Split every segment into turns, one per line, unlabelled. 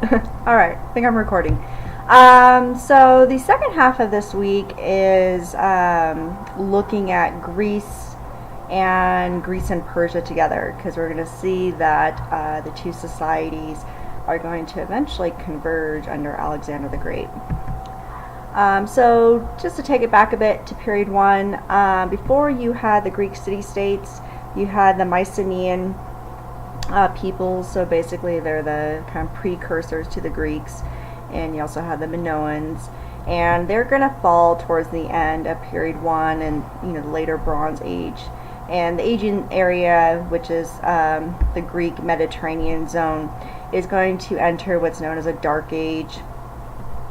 Alright, I think I'm recording. So the second half of this week is looking at Greece and Persia together, because we're going to see that the two societies are going to eventually converge under Alexander the Great. So just to take it back a bit to period 1, before you had the Greek city-states, you had the Mycenaean peoples, so basically they're the kind of precursors to the Greeks, and you also have the Minoans, and they're going to fall towards the end of period 1 and the later Bronze Age. And the Aegean area, which is the Greek Mediterranean zone, is going to enter what's known as a Dark Age.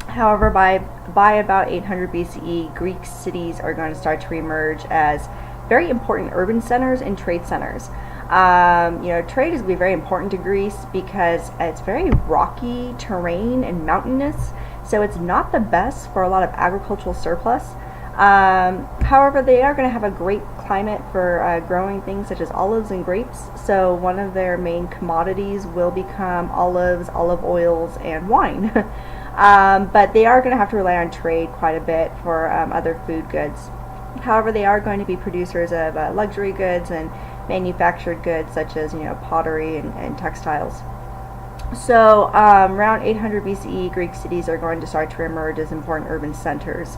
However, by about 800 BCE, Greek cities are going to start to reemerge as very important urban centers and trade centers. Trade is going to be very important to Greece because it's very rocky terrain and mountainous, so it's not the best for a lot of agricultural surplus. However, they are going to have a great climate for growing things such as olives and grapes, so one of their main commodities will become olives, olive oils, and wine. But they are going to have to rely on trade quite a bit for other food goods. However, they are going to be producers of luxury goods and manufactured goods such as pottery and textiles. So around 800 BCE, Greek cities are going to start to emerge as important urban centers.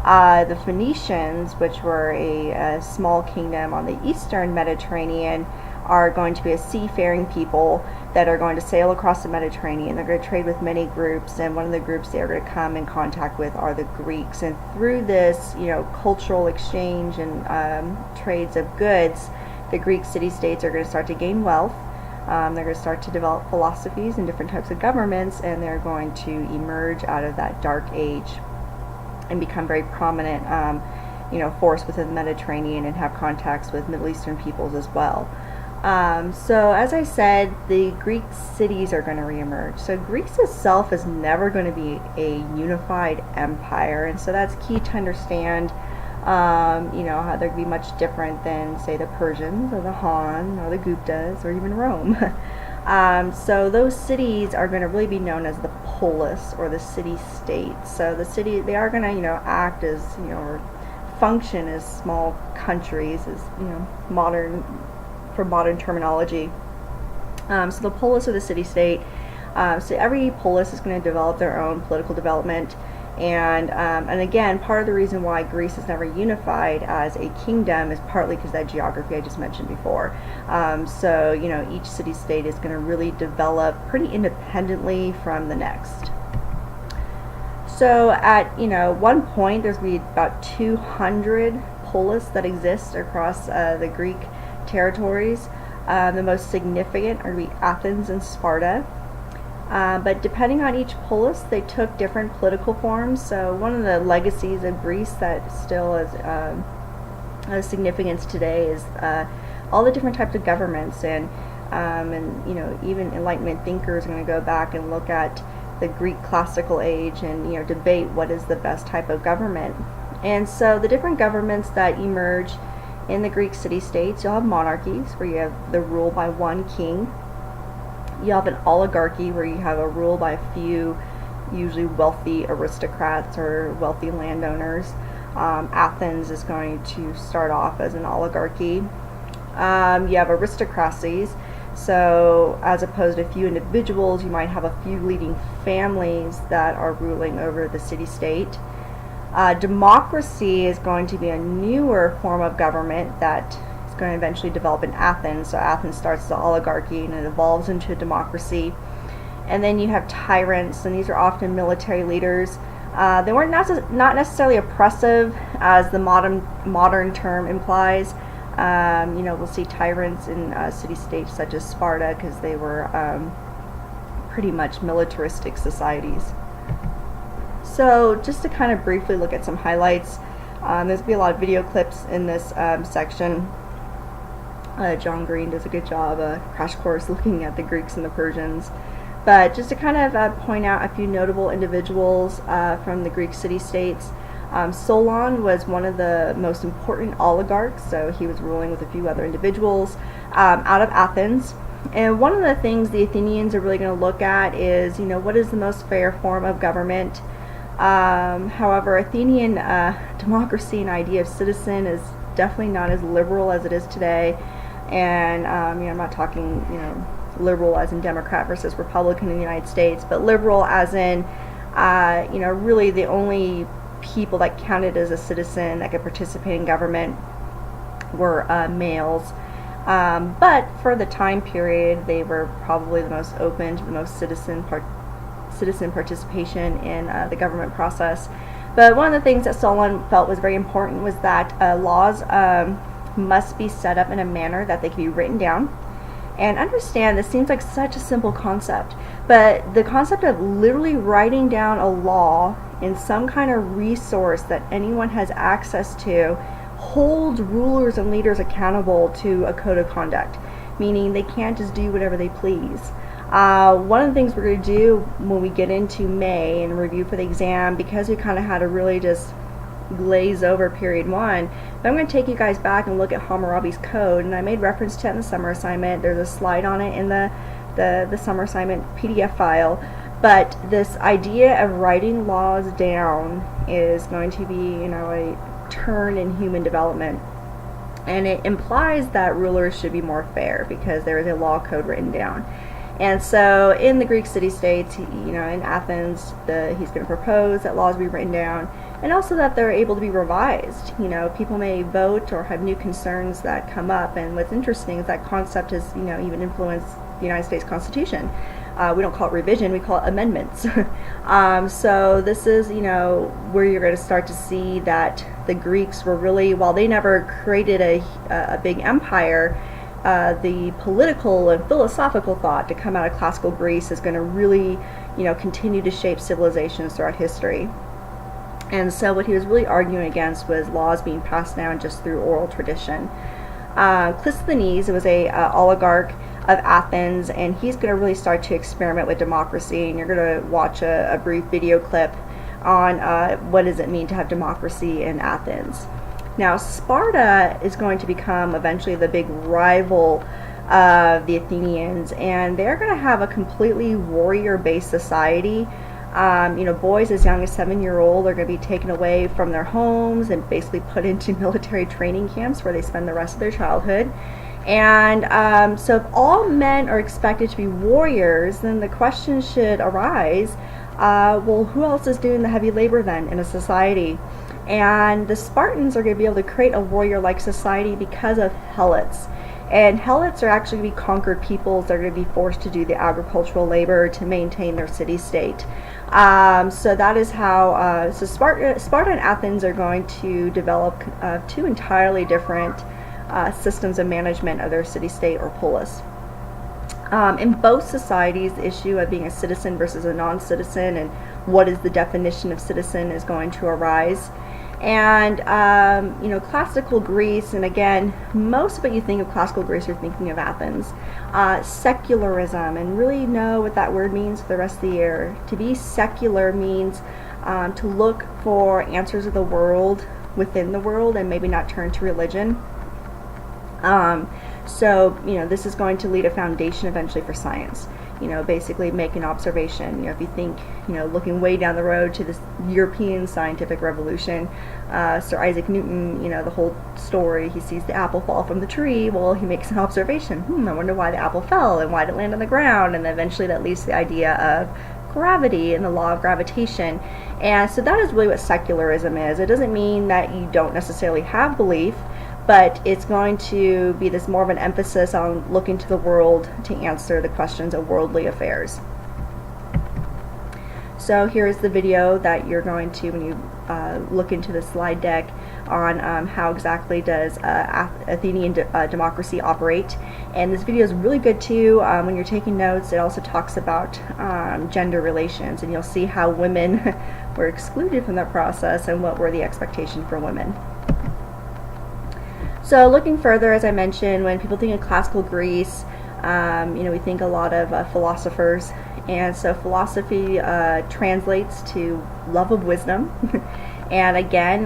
The Phoenicians, which were a small kingdom on the eastern Mediterranean, are going to be a seafaring people that are going to sail across the Mediterranean. They're going to trade with many groups, and one of the groups they are going to come in contact with are the Greeks. And through this, cultural exchange and trades of goods, the Greek city-states are going to start to gain wealth. They're going to start to develop philosophies and different types of governments, and they're going to emerge out of that dark age and become very prominent, force within the Mediterranean and have contacts with Middle Eastern peoples as well. So as I said, the Greek cities are going to reemerge. So Greece itself is never going to be a unified empire, and so that's key to understand. How they'd be much different than, say, the Persians or the Han or the Guptas or even Rome. So those cities are going to really be known as the polis, or the city-states. So they are going to, act as, or function as small countries, as, for modern terminology. So the polis, or the city-state, so every polis is going to develop their own political development. And again, part of the reason why Greece is never unified as a kingdom is partly because that geography I just mentioned before. So each city-state is going to really develop pretty independently from the next. So at one point, there's going to be about 200 polis that exist across the Greek territories. The most significant are going to be Athens and Sparta. But depending on each polis, they took different political forms. So one of the legacies of Greece that still has significance today is all the different types of governments, and even Enlightenment thinkers are going to go back and look at the Greek classical age and debate what is the best type of government. And so the different governments that emerge in the Greek city-states, you'll have monarchies where you have the rule by one king. You have an oligarchy where you have a rule by a few, usually wealthy aristocrats or wealthy landowners. Athens is going to start off as an oligarchy. You have aristocracies, so as opposed to a few individuals, you might have a few leading families that are ruling over the city-state. Democracy is going to be a newer form of government that going to eventually develop in Athens. So Athens starts as an oligarchy and it evolves into a democracy. And then you have tyrants, and these are often military leaders. They weren't not necessarily oppressive, as the modern term implies. We'll see tyrants in city-states such as Sparta, because they were pretty much militaristic societies. So just to kind of briefly look at some highlights, there's going to be a lot of video clips in this section. John Green does a good job, crash course looking at the Greeks and the Persians. But just to kind of point out a few notable individuals from the Greek city-states, Solon was one of the most important oligarchs, so he was ruling with a few other individuals out of Athens. And one of the things the Athenians are really going to look at is, what is the most fair form of government. However, Athenian democracy and idea of citizen is definitely not as liberal as it is today. And I'm not talking liberal as in Democrat versus Republican in the United States, but liberal as in really the only people that counted as a citizen that could participate in government were males. But for the time period, they were probably the most open to the most citizen participation in the government process. But one of the things that Solon felt was very important was that laws must be set up in a manner that they can be written down. And understand, this seems like such a simple concept, but the concept of literally writing down a law in some kind of resource that anyone has access to holds rulers and leaders accountable to a code of conduct, meaning they can't just do whatever they please. One of the things we're going to do when we get into May and review for the exam, because we kind of had to really just glaze over period 1, but I'm going to take you guys back and look at Hammurabi's code, and I made reference to it in the summer assignment. There's a slide on it in the summer assignment PDF file. But this idea of writing laws down is going to be, a turn in human development. And it implies that rulers should be more fair because there is a law code written down. And so in the Greek city-states, in Athens, he's going to propose that laws be written down, and also that they're able to be revised. People may vote or have new concerns that come up, and what's interesting is that concept has, even influenced the United States Constitution. We don't call it revision, we call it amendments. So this is, where you're going to start to see that the Greeks were really, while they never created a big empire, the political and philosophical thought to come out of classical Greece is going to really, continue to shape civilizations throughout history. And so what he was really arguing against was laws being passed down just through oral tradition. Clisthenes was a oligarch of Athens, and he's going to really start to experiment with democracy, and you're going to watch a brief video clip on what does it mean to have democracy in Athens. Now, Sparta is going to become eventually the big rival of the Athenians, and they're going to have a completely warrior-based society. Boys as young as 7-year-old are going to be taken away from their homes and basically put into military training camps where they spend the rest of their childhood. And so if all men are expected to be warriors, then the question should arise, well, who else is doing the heavy labor then in a society? And the Spartans are going to be able to create a warrior-like society because of helots. And helots are actually going to be conquered peoples that are going to be forced to do the agricultural labor to maintain their city-state. So that is how Sparta and Athens are going to develop two entirely different systems of management of their city-state or polis. In both societies, the issue of being a citizen versus a non-citizen and what is the definition of citizen is going to arise. And classical Greece, and again, most of what you think of classical Greece, you're thinking of Athens. Secularism, and really know what that word means for the rest of the year. To be secular means to look for answers of the world within the world and maybe not turn to religion. So this is going to lead a foundation eventually for science. Basically make an observation. If you think, looking way down the road to this European scientific revolution, Sir Isaac Newton, the whole story, he sees the apple fall from the tree. Well, he makes an observation. I wonder why the apple fell and why did it land on the ground, and then eventually that leads to the idea of gravity and the law of gravitation. And so that is really what secularism is. It doesn't mean that you don't necessarily have belief, but it's going to be this more of an emphasis on looking to the world to answer the questions of worldly affairs. So here's the video that you're going to, when you look into the slide deck, on how exactly does Athenian democracy operate. And this video is really good too. When you're taking notes, it also talks about gender relations, and you'll see how women were excluded from that process and what were the expectations for women. So looking further, as I mentioned, when people think of classical Greece, we think a lot of philosophers, and so philosophy translates to love of wisdom. And again,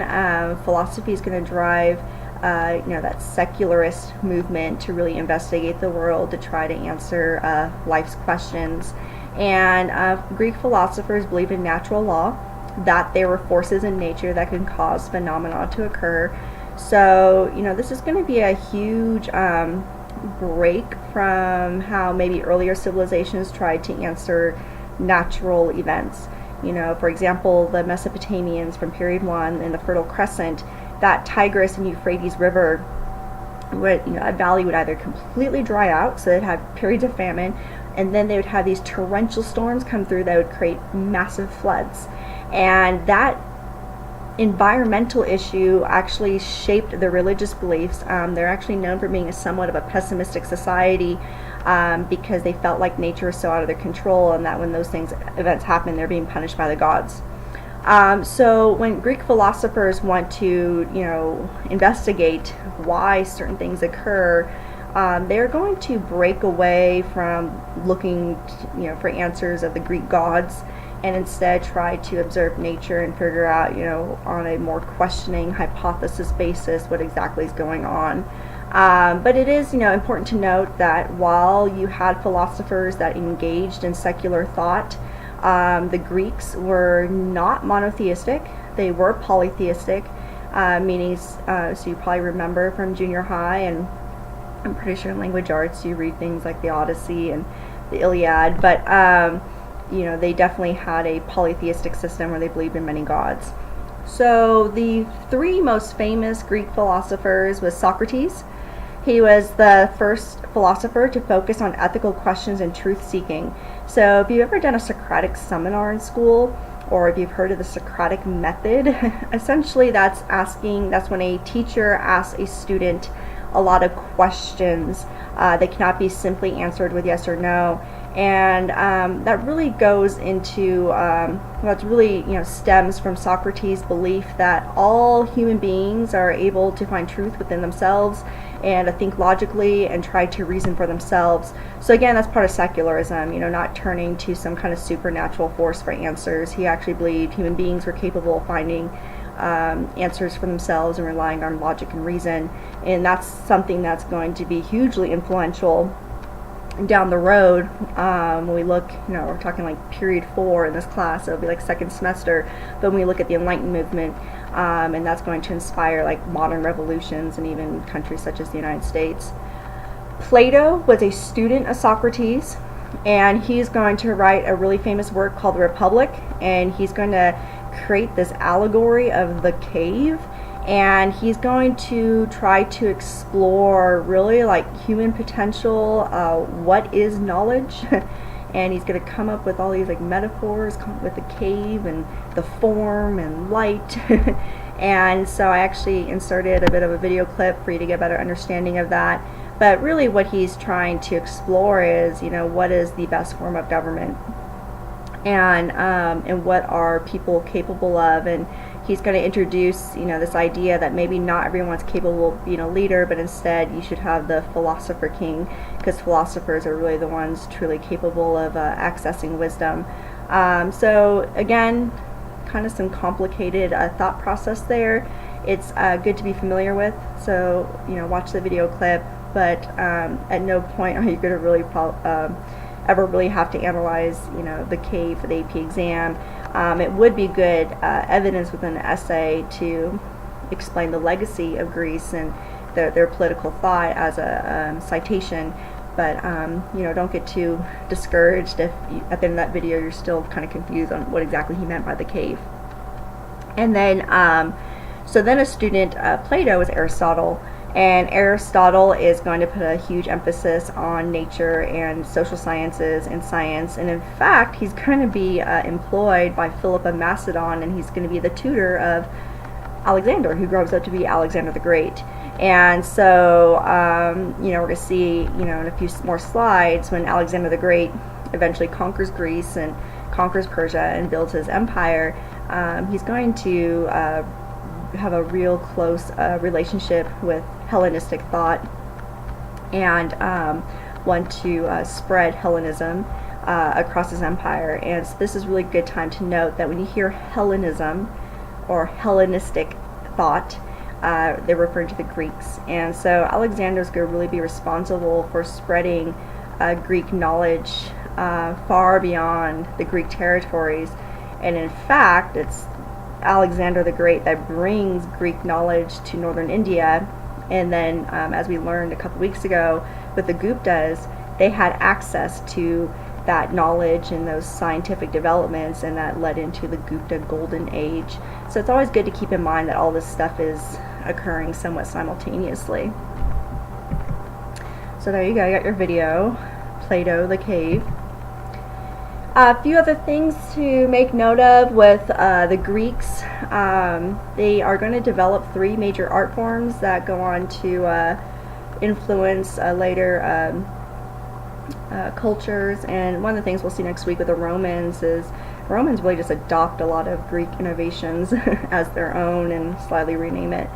philosophy is going to drive that secularist movement to really investigate the world, to try to answer life's questions. And Greek philosophers believed in natural law, that there were forces in nature that can cause phenomena to occur. So, this is going to be a huge break from how maybe earlier civilizations tried to answer natural events. For example, the Mesopotamians from period 1 in the Fertile Crescent, that Tigris and Euphrates River, a valley would either completely dry out, so they'd have periods of famine, and then they would have these torrential storms come through that would create massive floods. And that environmental issue actually shaped their religious beliefs. They're actually known for being somewhat of a pessimistic society, because they felt like nature was so out of their control, and that when those events happen, they're being punished by the gods. So when Greek philosophers want to, investigate why certain things occur, they're going to break away from looking, for answers of the Greek gods, and instead try to observe nature and figure out, on a more questioning hypothesis basis what exactly is going on. But it is, important to note that while you had philosophers that engaged in secular thought, the Greeks were not monotheistic. They were polytheistic, meaning, so you probably remember from junior high, and I'm pretty sure in language arts you read things like the Odyssey and the Iliad, but they definitely had a polytheistic system where they believed in many gods. So the three most famous Greek philosophers was Socrates. He was the first philosopher to focus on ethical questions and truth-seeking. So if you've ever done a Socratic seminar in school, or if you've heard of the Socratic method, essentially that's when a teacher asks a student a lot of questions that cannot be simply answered with yes or no. And that really goes into, that's really, stems from Socrates' belief that all human beings are able to find truth within themselves and to think logically and try to reason for themselves. So again, that's part of secularism, not turning to some kind of supernatural force for answers. He actually believed human beings were capable of finding answers for themselves and relying on logic and reason. And that's something that's going to be hugely influential down the road. When we look, we're talking like period 4 in this class, so it'll be like second semester, but when we look at the Enlightenment movement, and that's going to inspire like modern revolutions and even countries such as the United States. Plato was a student of Socrates, and he's going to write a really famous work called The Republic, and he's going to create this allegory of the cave, and he's going to try to explore really like human potential, what is knowledge, and he's going to come up with all these like metaphors with the cave and the form and light. And so I actually inserted a bit of a video clip for you to get a better understanding of that. But really what he's trying to explore is, what is the best form of government, and what are people capable of. And he's going to introduce, this idea that maybe not everyone's capable of being a leader, but instead you should have the philosopher king, because philosophers are really the ones truly capable of accessing wisdom. So again, kind of some complicated thought process there. It's good to be familiar with, so watch the video clip, but at no point are you going to really ever really have to analyze the cave for the AP exam. It would be good evidence within an essay to explain the legacy of Greece and their political thought as a citation, but don't get too discouraged if at the end of that video you're still kind of confused on what exactly he meant by the cave. And then so then a student, Plato, was Aristotle, and Aristotle is going to put a huge emphasis on nature and social sciences and science, and in fact he's going to be employed by Philip of Macedon, and he's going to be the tutor of Alexander, who grows up to be Alexander the Great. And so we're going to see in a few more slides, when Alexander the Great eventually conquers Greece and conquers Persia and builds his empire, he's going to have a real close relationship with Hellenistic thought, and want to spread Hellenism across his empire. And so this is a really good time to note that when you hear Hellenism or Hellenistic thought, they're referring to the Greeks. And so Alexander's going to really be responsible for spreading Greek knowledge far beyond the Greek territories. And in fact, it's Alexander the Great that brings Greek knowledge to northern India. And then, as we learned a couple weeks ago with the Guptas, they had access to that knowledge and those scientific developments, and that led into the Gupta Golden Age. So it's always good to keep in mind that all this stuff is occurring somewhat simultaneously. So there you go, you got your video, Plato, the cave. A few other things to make note of with the Greeks. They are going to develop 3 major art forms that go on to influence later cultures. And one of the things we'll see next week with the Romans is Romans really just adopt a lot of Greek innovations as their own and slightly rename it.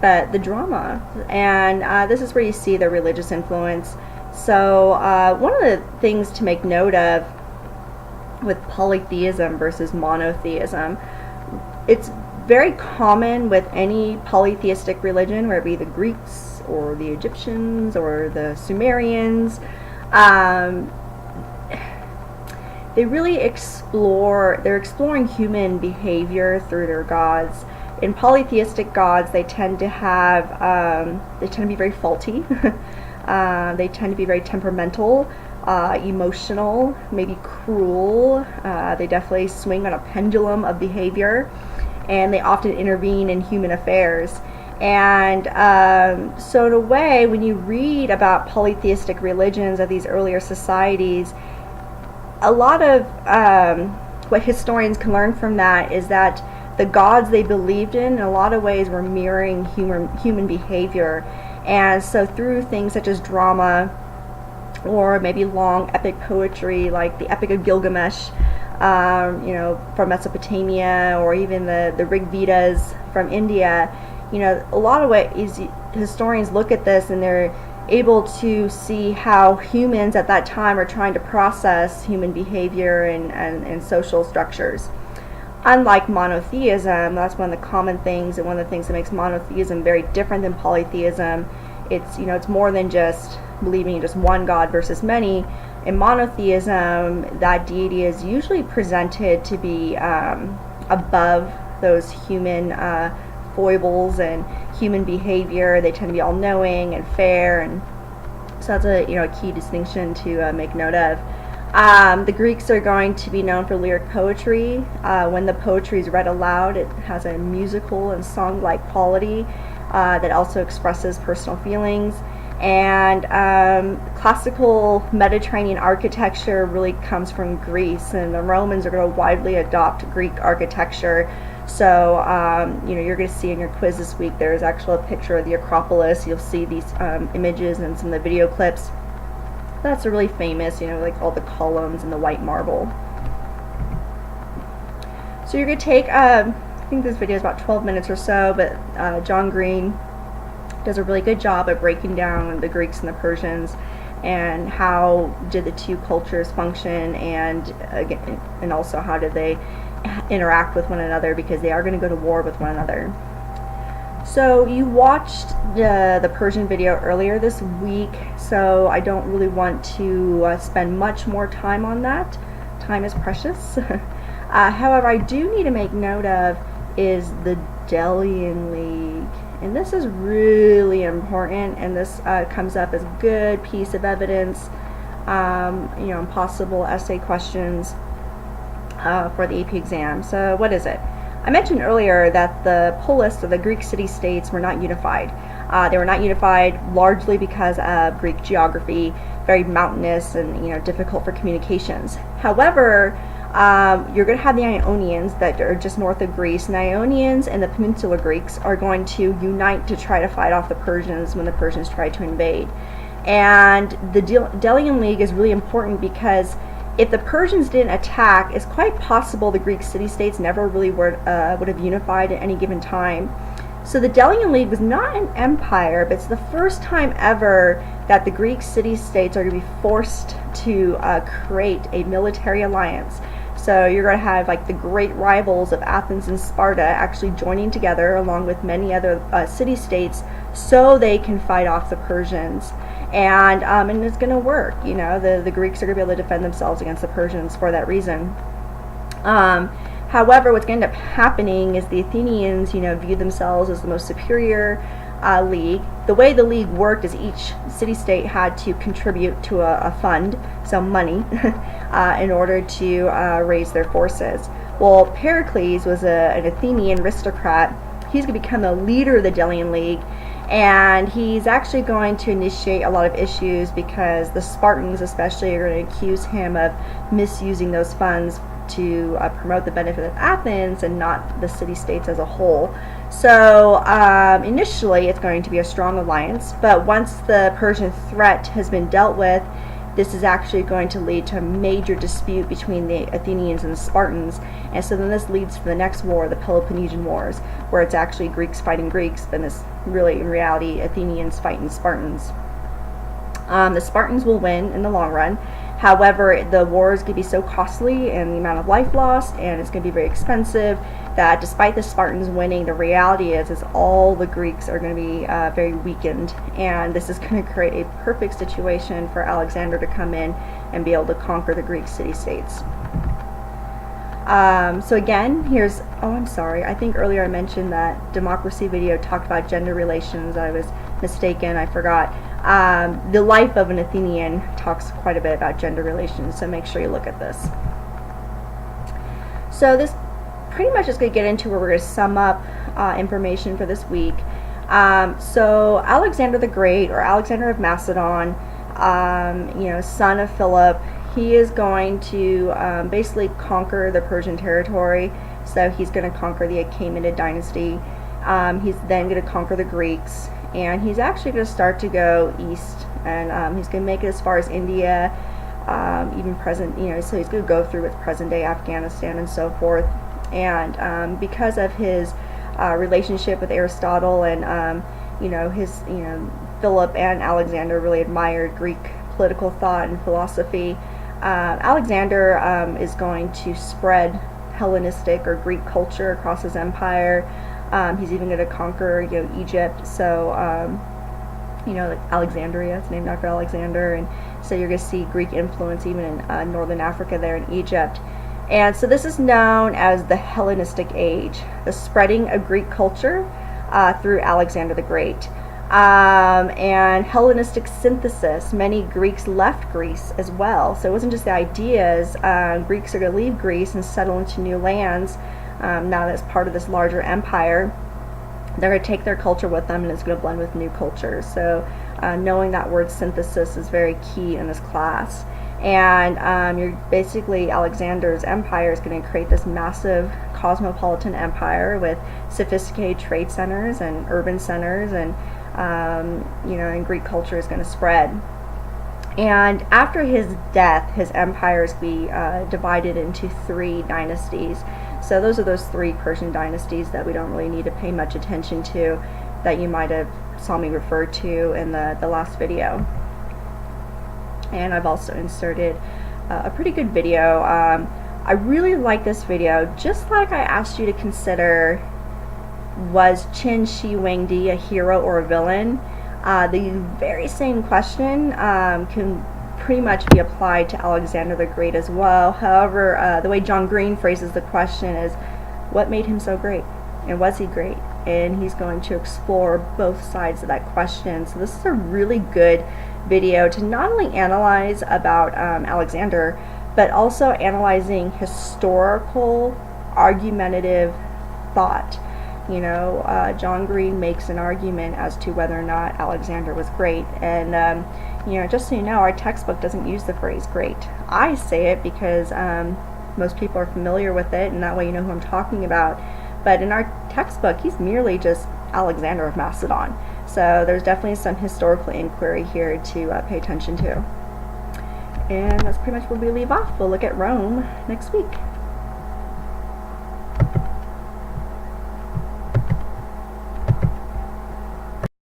But the drama, and this is where you see the religious influence. So one of the things to make note of with polytheism versus monotheism, it's very common with any polytheistic religion, whether it be the Greeks or the Egyptians or the Sumerians. They really they're exploring human behavior through their gods. In polytheistic gods, they tend to be very faulty. They tend to be very temperamental, emotional, maybe cruel. They definitely swing on a pendulum of behavior, and they often intervene in human affairs. And so in a way, when you read about polytheistic religions of these earlier societies, a lot of what historians can learn from that is that the gods they believed in a lot of ways were mirroring human behavior. And so through things such as drama, or maybe long epic poetry like the Epic of Gilgamesh, from Mesopotamia, or even the Rig Vedas from India, a lot of ways historians look at this and they're able to see how humans at that time are trying to process human behavior and social structures. Unlike monotheism, that's one of the common things, and one of the things that makes monotheism very different than polytheism. It's more than just believing in just one God versus many. In monotheism, that deity is usually presented to be above those human foibles and human behavior. They tend to be all-knowing and fair, and so that's a key distinction to make note of. The Greeks are going to be known for lyric poetry. When the poetry is read aloud, it has a musical and song-like quality that also expresses personal feelings. And classical Mediterranean architecture really comes from Greece, and the Romans are going to widely adopt Greek architecture. So you're going to see in your quiz this week, there's actually a picture of the Acropolis. You'll see these images and some of the video clips. That's really famous, like all the columns and the white marble. So you're going to take, I think this video is about 12 minutes or so, but John Green does a really good job at breaking down the Greeks and the Persians and how did the two cultures function, and also how did they interact with one another, because they are going to go to war with one another. So you watched the Persian video earlier this week, so I don't really want to spend much more time on that. Time is precious. However, I do need to make note of is the Delian League. And this is really important, and this comes up as a good piece of evidence, on possible essay questions for the AP exam. So what is it? I mentioned earlier that the polis, or the Greek city-states, were not unified. They were not unified largely because of Greek geography, very mountainous and difficult for communications. However, you're going to have the Ionians that are just north of Greece, and the Ionians and the Peninsular Greeks are going to unite to try to fight off the Persians when the Persians try to invade. And the Delian League is really important because if the Persians didn't attack, it's quite possible the Greek city-states never really would have unified at any given time. So the Delian League was not an empire, but it's the first time ever that the Greek city-states are going to be forced to create a military alliance. So you're going to have like the great rivals of Athens and Sparta actually joining together along with many other city-states so they can fight off the Persians. And it's going to work. You know, the Greeks are going to be able to defend themselves against the Persians for that reason. However, what's going to end up happening is the Athenians, you know, view themselves as the most superior league. The way the league worked is each city-state had to contribute to a fund, so money, in order to raise their forces. Well, Pericles was an Athenian aristocrat. He's going to become the leader of the Delian League, and he's actually going to initiate a lot of issues because the Spartans especially are going to accuse him of misusing those funds to promote the benefit of Athens and not the city-states as a whole. So initially it's going to be a strong alliance, but once the Persian threat has been dealt with, this is actually going to lead to a major dispute between the Athenians and the Spartans, and so then this leads to the next war, the Peloponnesian Wars, where it's actually Greeks fighting Greeks, then it's really in reality Athenians fighting Spartans. The Spartans will win in the long run. However, the war is going to be so costly and the amount of life lost, and it's going to be very expensive, that despite the Spartans winning, the reality is all the Greeks are going to be very weakened, and this is going to create a perfect situation for Alexander to come in and be able to conquer the Greek city-states. So again, here's, I'm sorry, I think earlier I mentioned that democracy video talked about gender relations. I was mistaken, I forgot. The life of an Athenian talks quite a bit about gender relations, so make sure you look at this. So this pretty much is going to get into where we're going to sum up information for this week. So Alexander the Great, or Alexander of Macedon, son of Philip, he is going to basically conquer the Persian territory. So he's going to conquer the Achaemenid dynasty. He's then going to conquer the Greeks, and he's actually going to start to go east, and he's going to make it as far as India, even present, so he's going to go through with present-day Afghanistan and so forth. And because of his relationship with Aristotle, and Philip and Alexander really admired Greek political thought and philosophy, Alexander is going to spread Hellenistic or Greek culture across his empire. He's even going to conquer Egypt, so Alexandria, it's named after Alexander, and so you're going to see Greek influence even in northern Africa there in Egypt. And so this is known as the Hellenistic Age, the spreading of Greek culture through Alexander the Great. And Hellenistic synthesis, many Greeks left Greece as well. So it wasn't just the ideas. Greeks are going to leave Greece and settle into new lands now that's part of this larger empire. They're going to take their culture with them, and it's going to blend with new cultures. So knowing that word synthesis is very key in this class. And you're basically, Alexander's empire is going to create this massive cosmopolitan empire with sophisticated trade centers and urban centers, and and Greek culture is going to spread. And after his death, his empire is going to be divided into 3 dynasties. So those are those 3 Persian dynasties that we don't really need to pay much attention to, that you might have saw me refer to in the last video. And I've also inserted a pretty good video. I really like this video. Just like I asked you to consider, was Qin Shi Huangdi a hero or a villain? The very same question can pretty much be applied to Alexander the Great as well. However, the way John Green phrases the question is, what made him so great? And was he great? And he's going to explore both sides of that question. So this is a really good video to not only analyze about Alexander, but also analyzing historical, argumentative thought. John Green makes an argument as to whether or not Alexander was great. And, just so you know, our textbook doesn't use the phrase great. I say it because most people are familiar with it, and that way you know who I'm talking about. But in our textbook, he's merely just Alexander of Macedon. So there's definitely some historical inquiry here to pay attention to. And that's pretty much where we leave off. We'll look at Rome next week.